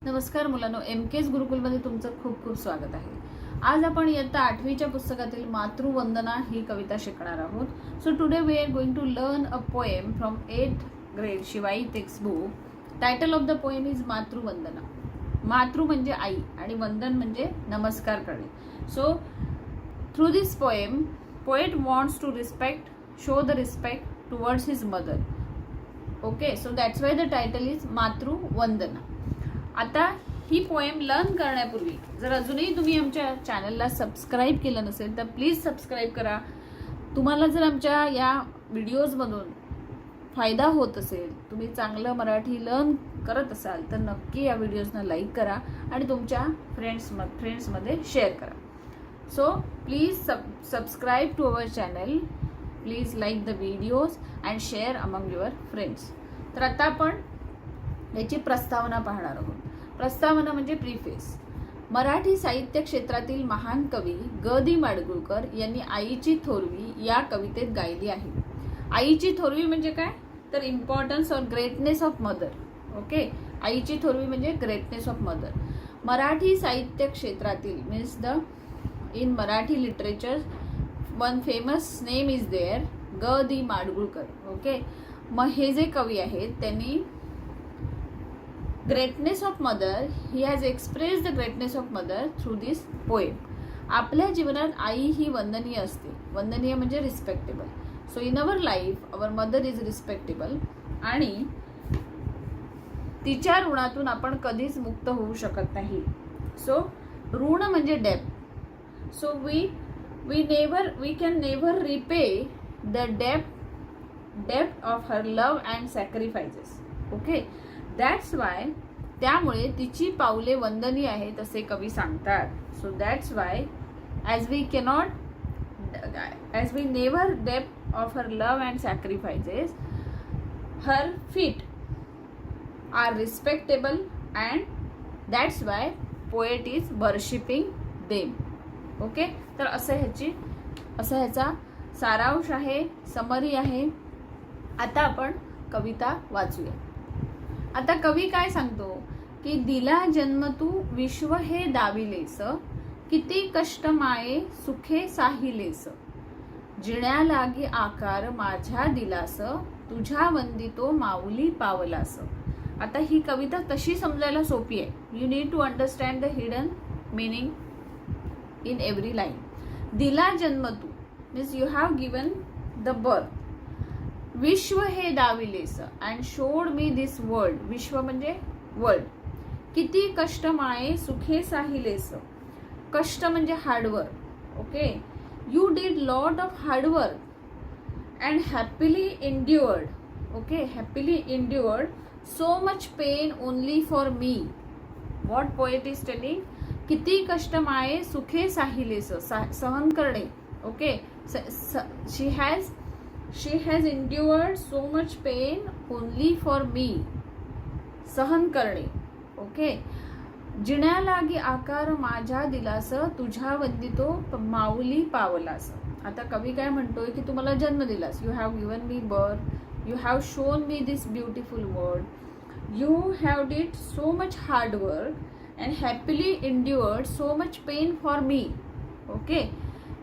नमस्कार मुलांनो, एमकेएस गुरुकुलमध्ये तुमचं खूप खूप स्वागत आहे. आज आपण इयत्ता 8वीच्या पुस्तकातील मातृवंदना ही कविता शिकणार आहोत. So today we are going to learn a poem from 8th grade शिवाई text book. Title of the poem is Matruvandana. मातृ म्हणजे आई आणि वंदन म्हणजे नमस्कार करणे. So through this poem, poet wants to show the respect towards his mother. Okay, so that's why the title is Matruvandana. आता ही पोएम लर्न करण्यापूर्वी जर अजूनही तुम्ही आमच्या चॅनलला सबस्क्राईब केलं नसेल तर प्लीज सबस्क्राईब करा. तुम्हाला जर आमच्या या व्हिडिओजमधून फायदा होत असेल, तुम्ही चांगलं मराठी लर्न करत असाल तर नक्की या व्हिडिओजना लाईक करा आणि तुमच्या फ्रेंड्समध्ये शेअर करा. So please subscribe to our channel. Please like the videos and share among your friends. तर आता आपण याची प्रस्तावना पाहणार आहोत. प्रस्तावना म्हणजे प्रीफेस. मराठी साहित्य क्षेत्रातील महान कवी ग दि माडगूळकर यांनी आईची थोरवी या कवितेत गायली आहे. आईची थोरवी म्हणजे काय तर इम्पॉर्टन्स और ग्रेटनेस ऑफ मदर. ओके, आईची थोरवी म्हणजे ग्रेटनेस ऑफ मदर. मराठी साहित्य क्षेत्रातील means in Marathi literature one famous name is there, G D Madgulkar. Okay, मग हे जे कवी आहेत त्यांनी greatness of mother, he has express the greatness of mother through this poem. आपल्या जीवनात आई ही वंदनीय असते. वंदनीय म्हणजे respectable. So in our life our mother is respectable आणि तिच्या ऋणातून आपण कधीच मुक्त होऊ शकत नाही. सो ऋण म्हणजे depth. So we can never repay the depth of her love and sacrifices. Okay, that's why, त्यामुळे तिची पावले वंदनीय आहेत असे कवी सांगतात. So that's why as we never depth of her love and sacrifices, her feet are respectable and that's why poet is worshipping them. Okay, तर असं ह्याचा सारांश आहे, समरी आहे. आता आपण कविता वाचूया. आता कवी काय सांगतो की दिला जन्म तू विश्व हे दाविलेस, किती कष्ट माये सुखे साहिलेस, जिण्या लागी आकार माझ्या दिलास, तुझ्या वंदितो माऊली पावलास. आता ही कविता तशी समजायला सोपी आहे. You need to understand the hidden meaning in every line. दिला जन्म तू means you have given the birth. विश्व हे दाविलेस and showed me this world. विश्व म्हणजे वर्ल्ड. किती कष्ट माये सुखे साहिलेस. कष्ट म्हणजे hard work. Okay, you did lot of hard work and happily endured. Okay, happily endured so much pain only for me. What poet is telling, किती कष्ट माये सुखे साहिलेस, सहन करणे. Okay, she has endured so much pain only for me. सहन करणे. Okay, जिण्या लागी आकार माझ्या दिलास, तुझ्या वंदितो माऊली पावलास. आता कवी काय म्हणतोय की तू मला जन्म दिलास. You have given me birth, you have shown me this beautiful world, you have did so much hard work and happily endured so much pain for me. Okay,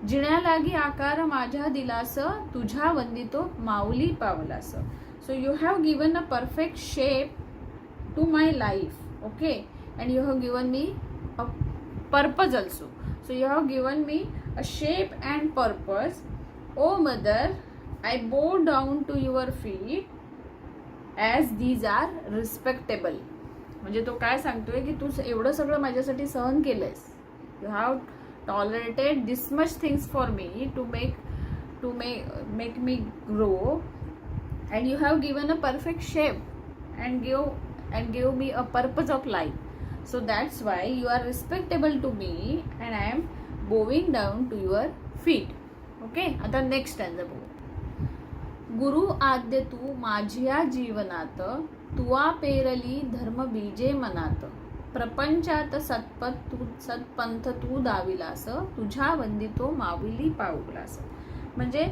जिण्या लागी आकार माझ्या दिलास, तुझ्या वंदितो माऊली पावलास. So you have given a perfect shape to my life. Okay, and you have given me a purpose also. So you have given me a shape and purpose. O mother, I bow down to your feet as these are respectable. म्हणजे तो काय सांगतोय की तू एवढं सगळं माझ्यासाठी सहन केलंयस. You have tolerated this much things for me to make me grow, and you have given a perfect shape and give me a purpose of life. So that's why you are respectable to me and I am bowing down to your feet. Okay, आता next stanza बघू. गुरु आद्य तू माझ्या जीवनात, तुवा पेरली धर्म बीजे मनात, प्रपंचात सत्पंथ तू दाविलास, तुझ्या वंदितो माऊली पावलास. म्हणजे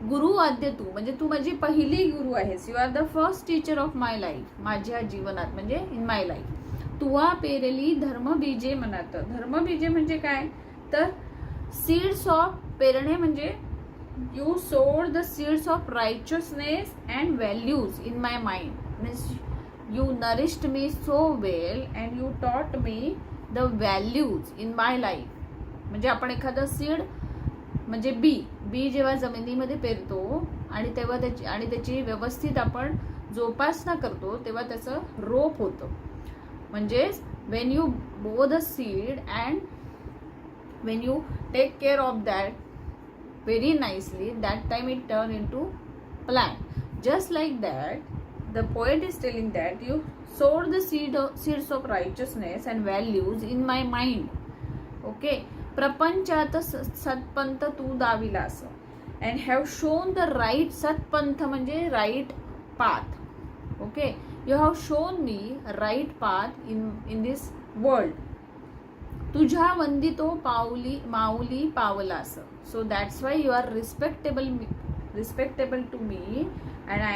गुरु आद्य तू म्हणजे तू माझी पहिली गुरु आहेस. You are the first teacher of my life. माझ्या जीवनात म्हणजे इन माय लाईफ. तुवा पेरली धर्मबीजे मनात. धर्मबीजे म्हणजे काय तर सीड्स ऑफ, पेरणे म्हणजे you sowed the seeds of righteousness and values in my mind. Means you nourished me so well and you taught me the values in my life. म्हणजे आपण एखादा seed म्हणजे बी जेव्हा जमिनीमध्ये पेरतो आणि तेव्हा त्याची व्यवस्थित आपण जोपासना करतो तेव्हा त्याचं रोप होतं. म्हणजे when you bow the seed and when you take care of that very nicely, that time it turn into plant. Just like that, the poet is telling that you sowed the seeds of righteousness and values in my mind. Okay, प्रपंचात सत्पंथ Tu दाविलास and have shown the right, सत्पंथ म्हणजे right path. Okay, you have shown me right path in this world. तुझ्या वंदितो माऊली पावलास. So that's why you are respectable to me and I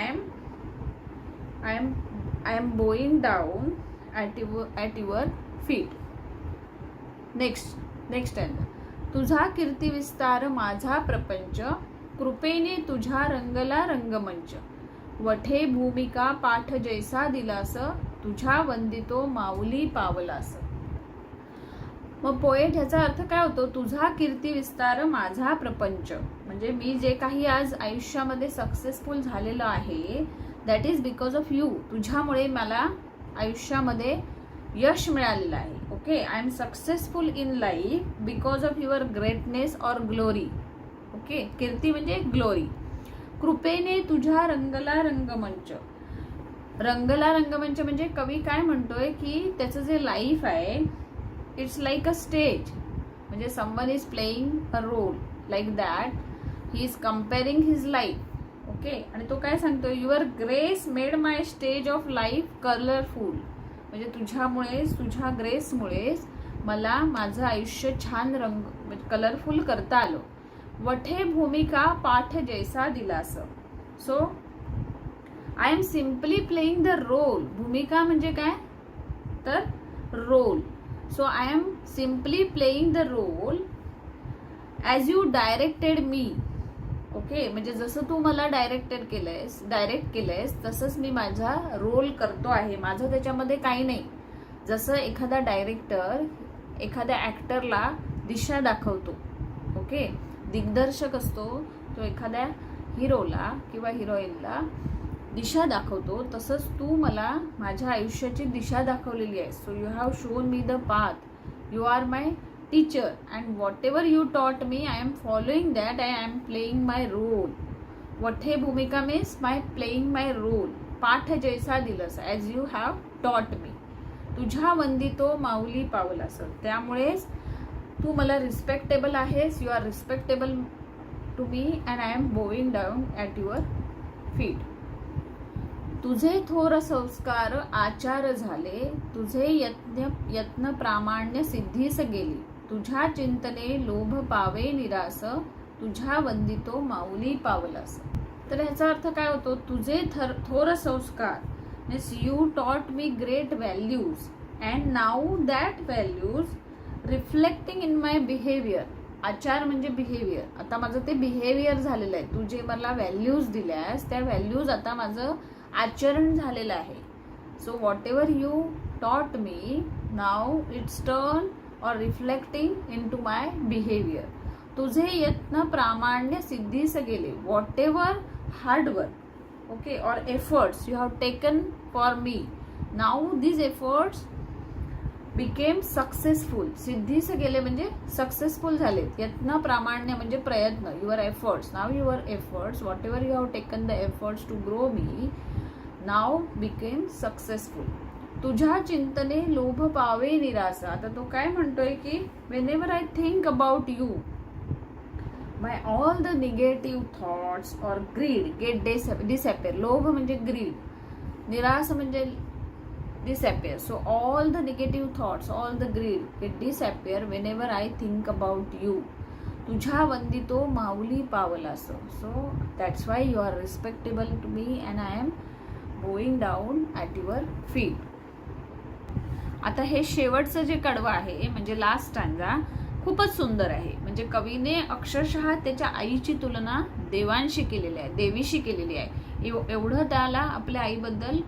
am bowing down at your feet. Next end. तुझा कीर्ती विस्तार माझा प्रपंच, कृपेने तुझ्या रंगला रंगमंच. वठे भूमिका पाठ जैसा दिलास, तुझ्या वंदितो माऊली पावलास. मग पोएट ह्याचा अर्थ काय होतो, तुझा कीर्ती विस्तार माझा प्रपंच. म्हणजे मी जे काही आज आयुष्यामध्ये सक्सेसफुल झालेलं आहे that is because of you. तुझ्यामुळे मला आयुष्यामध्ये यश मिळालेलं आहे. Okay, I am successful in life because of your greatness or glory. Okay, कीर्ती म्हणजे ग्लोरी. कृपेने तुझ्या रंगला रंगमंच. रंगला रंगमंच म्हणजे कवी काय म्हणतोय की त्याचं जे लाईफ आहे इट्स लाईक अ स्टेज. म्हणजे someone is playing a role like that, he is comparing his life. Okay, आणि तो काय सांगतो, your grace made my stage of life colourful. म्हणजे तुझ्यामुळेच, तुझ्या ग्रेसमुळेच मला माझं आयुष्य छान कलरफुल करता आलं. वठे भूमिका पाठ जैसा दिलास. So I am simply playing the role. भूमिका म्हणजे काय तर role. So I am simply playing the role as you directed me. Okay, म्हणजे जसं तू मला डायरेक्ट केलंयस तसंच मी माझा रोल करतो आहे. माझं त्याच्यामध्ये काही नाही. जसं एखादा डायरेक्टर एखाद्या ऍक्टरला दिशा दाखवतो. ओके, दिग्दर्शक असतो तो एखाद्या हिरोला किंवा हिरोईनला दिशा दाखवतो, तसंच तू मला माझ्या आयुष्याची दिशा दाखवलेली आहे. So you have shown me the path. You are my teacher and whatever you taught me I am following that. I am playing my role. वठे भूमिका means my playing my role. पाठ जैसा दिलस as you have taught me. तुझ्या वंदितो माऊली पावलास. त्यामुळेच तू मला रिस्पेक्टेबल आहेस. You are respectable to me and I am bowing down at your feet. तुझे थोर संस्कार आचार झाले, तुझे यत्न प्रामाण्य सिद्धीस गेली. तुझ्या चिंतने लोभ पावे निरास, तुझ्या वंदितो माऊली पावलास. तर ह्याचा अर्थ काय होतो, तुझे थोर संस्कार means you taught me great values and now that values reflecting in my behaviour. आचार म्हणजे बिहेवियर. आता माझं ते बिहेवियर झालेलं आहे. तू जे मला व्हॅल्यूज दिल्यास त्या व्हॅल्यूज आता माझं आचरण झालेलं आहे. So what ever you taught me now it's turn or reflecting into my behaviour. तुझे यत्न प्रामाण्य सिद्धीस गेले. Whatever hard work okay or efforts you have taken for me now these efforts became successful. सिद्धीस गेले म्हणजे successful झालेत. यत्न प्रामाण्य म्हणजे प्रयत्न. Your efforts now your efforts whatever you have taken the efforts to grow me now became successful. तुझ्या चिंतने लोभ पावे निरासा. आता तो काय म्हणतोय की Wien ever I think about you my all the negative thoughts और ग्रीड गेट डिसअपेअर. लोभ म्हणजे ग्रीड, निराश म्हणजे disappear. So all the negative thoughts, all the greed get disappear whenever I think about you. तुझ्या वंदितो माऊली पावलास. So that's why you are respectable to me and I am bowing down at your feet. आता हे शेवटचं जे कडवं आहे म्हणजे लास्ट स्टँजा खूपच सुंदर आहे. म्हणजे कवीने अक्षरशः त्याच्या आईची तुलना देवांशी केलेली आहे, देवीशी केलेली आहे. एवढं त्याला आपल्या आईबद्दल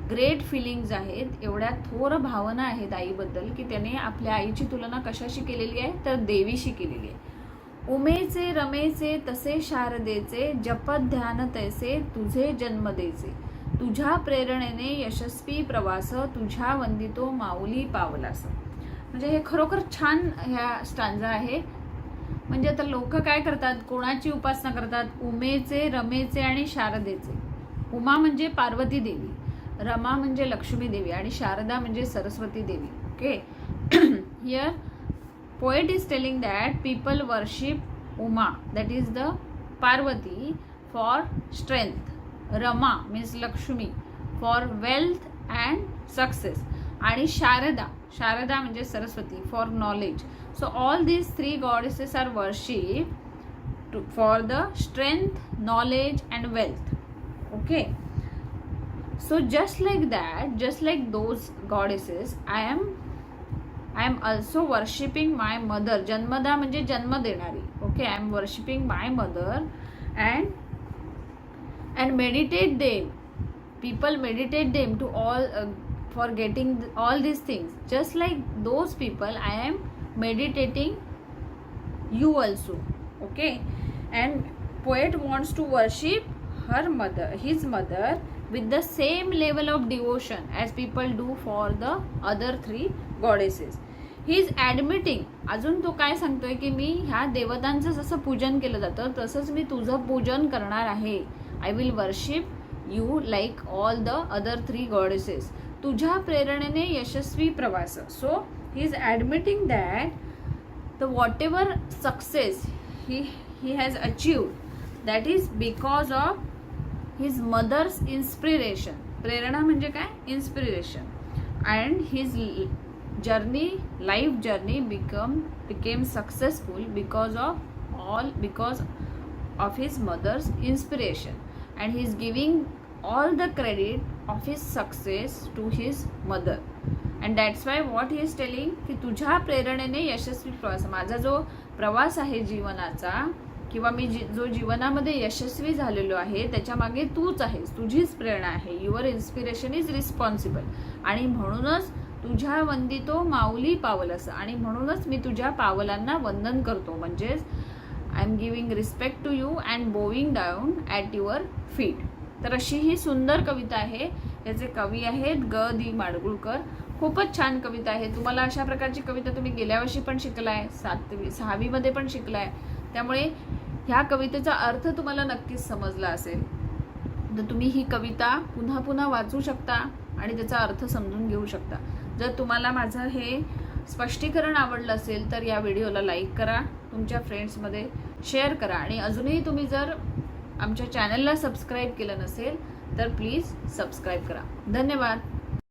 ग्रेट फिलिंग्ज आहेत, एवढ्या थोर भावना आहेत आईबद्दल की त्याने आपल्या आईची तुलना कशाशी केलेली आहे तर देवीशी केलेली आहे. उमेचे रमेचे तसे शारदेचे, जपत ध्यान तैसे तुझे जन्म देचे, तुझ्या प्रेरणेने यशस्वी प्रवास, तुझ्या वंदितो माऊली पावलास. म्हणजे हे खरोखर छान ह्या स्टांजा आहे. म्हणजे आता लोक काय करतात, कोणाची उपासना करतात, उमेचे रमेचे आणि शारदेचे. उमा म्हणजे पार्वती देवी, रमा म्हणजे लक्ष्मी देवी आणि शारदा म्हणजे सरस्वती देवी. Okay, here poet is telling that people worship Uma, that is the Parvati, for strength, Rama means Lakshmi for wealth and success, आणि Sharada म्हणजे Saraswati for knowledge. So all these three goddesses are worshipped for the strength, knowledge and wealth. Okay, so just like that, just like those goddesses, I am also worshipping my mother. जन्मदा म्हणजे जन्म देणारी. Okay, I am worshipping my mother and meditate them. People meditate them to all for getting all these things. Just like those people, I am meditating you also. Okay, and poet wants to worship her mother, his mother, with the same level of devotion as people do for the other three goddesses. He is admitting. अजून तो काय सांगतोय की मी ह्या देवतांचं जसं पूजन केलं जातं तसंच मी तुझं पूजन करणार आहे. I will worship you like all the other three goddesses, तुझ्या प्रेरणेने यशस्वी प्रवास. So he is admitting that the whatever success he has achieved that is because of his mother's inspiration. प्रेरणा म्हणजे काय, inspiration. And his life journey became successful because of his mother's inspiration, and he is giving all the credit of his success to his mother, and that's why what he is telling की तुझ्या प्रेरणेने यशस्वी प्रवास. माझा जो प्रवास आहे जीवनाचा किंवा मी जो जीवनामध्ये यशस्वी झालेलो आहे त्याच्या मागे तूच आहेस, तुझीच प्रेरणा आहे. Your inspiration is responsible. आणि म्हणूनच तुझ्या वंदितो माऊली पावलस, आणि म्हणूनच मी तुझ्या पावलांना वंदन करतो. म्हणजेच I am giving respect to you and bowing down at your feet. तर अशी ही सुंदर कविता आहे. याचे कवी आहेत ग दी माडगुळकर. खूपच छान कविता आहे. तुम्हाला अशा प्रकारची कविता तुम्ही गेल्या वर्षी पण शिकलाय, 6वी मध्ये पण शिकलाय. त्यामुळे ह्या कवितेचा अर्थ तुम्हाला नक्कीच समजला असेल. तर तुम्ही ही कविता पुन्हा पुन्हा वाचू शकता आणि त्याचा अर्थ समजून घेऊ शकता. जर तुम्हाला माझं हे स्पष्टीकरण आवडलं असेल तर या व्हिडिओला लाईक करा, तुमच्या फ्रेंड्समध्ये शेअर करा, आणि अजूनही तुम्ही जर आमच्या चॅनलला सबस्क्राईब केलं नसेल तर प्लीज सबस्क्राईब करा. धन्यवाद.